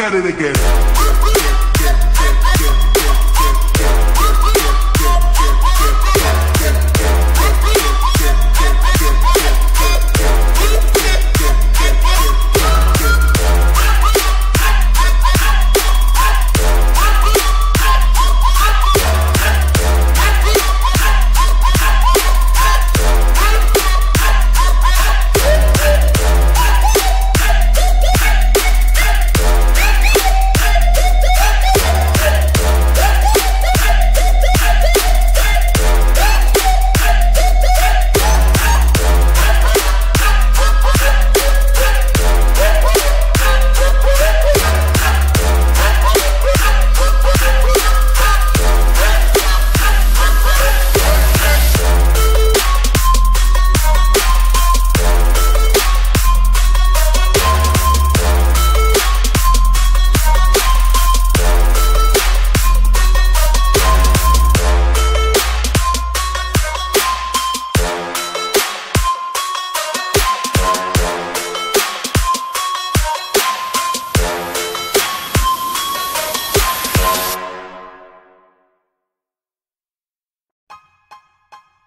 at it again.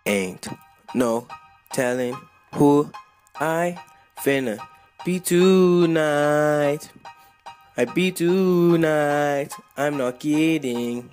Ain't no telling who I finna be tonight. I be tonight, I'm not kidding.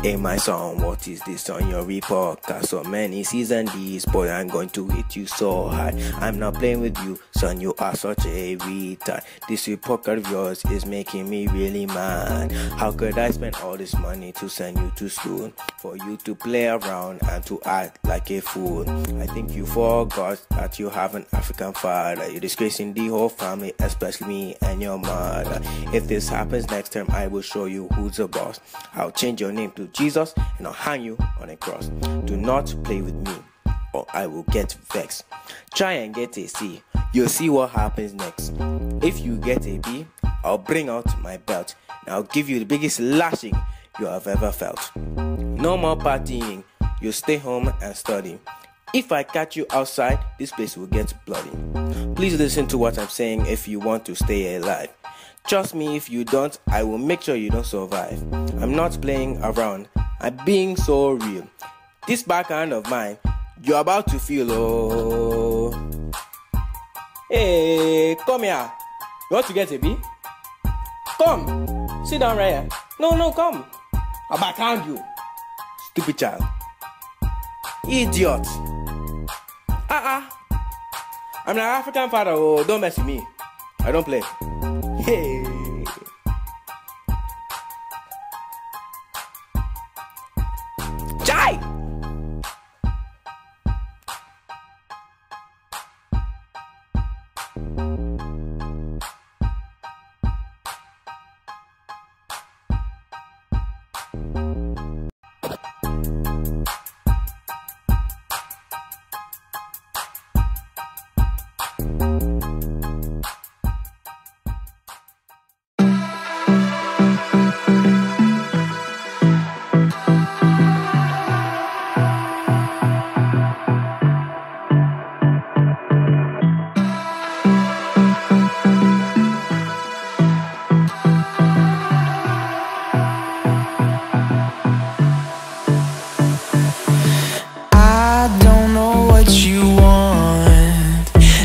In my song, what is this on your report? Got so many season D's, boy, I'm going to hit you so hard. I'm not playing with you, son, you are such a retard. This report card of yours is making me really mad. How could I spend all this money to send you to school? For you to play around and to act like a fool. I think you forgot that you have an African father. You're disgracing the whole family, especially me and your mother. If this happens next time, I will show you who's the boss. I'll change your name to Jesus and I'll hang you on a cross. Do not play with me or I will get vexed. Try and get a C, you'll see what happens next. If you get a B, I'll bring out my belt and I'll give you the biggest lashing you have ever felt. No more partying, you stay home and study. If I catch you outside, this place will get bloody. Please listen to what I'm saying if you want to stay alive. Trust me, if you don't, I will make sure you don't survive. I'm not playing around, I'm being so real. This backhand of mine, you're about to feel, oh. Hey, come here. You want to get a B? Come, sit down right here. No, come. I'll backhand you. Stupid child. Idiot. I'm an African father, oh, don't mess with me. I don't play. Hey. Jai!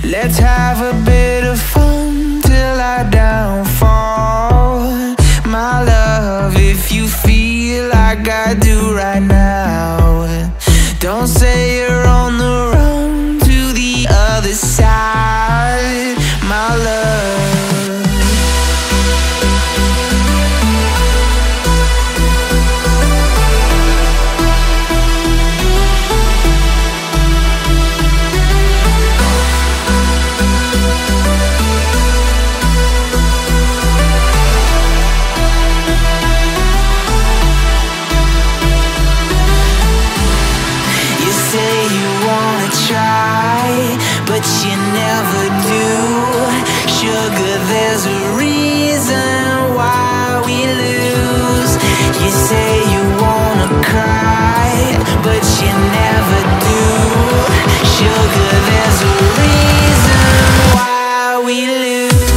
Let's have a bit of fun till I downfall. My love, if you feel like I do right now, don't say you're on the run to the other side, my love. But you never do. Sugar, there's a reason why we lose. You say you wanna cry, but you never do. Sugar, there's a reason why we lose.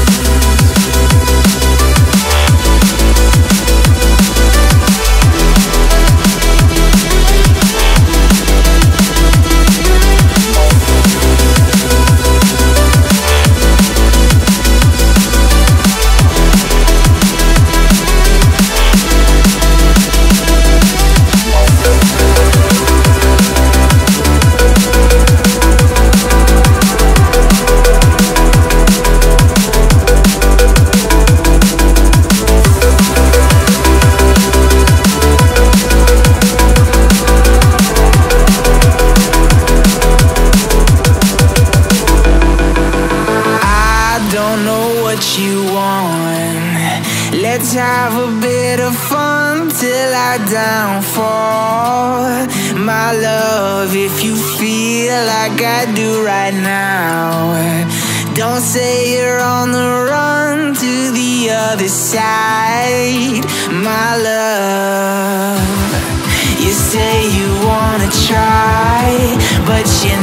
have a bit of fun till I downfall. My love, if you feel like I do right now, don't say you're on the run to the other side. My love, you say you wanna try, but you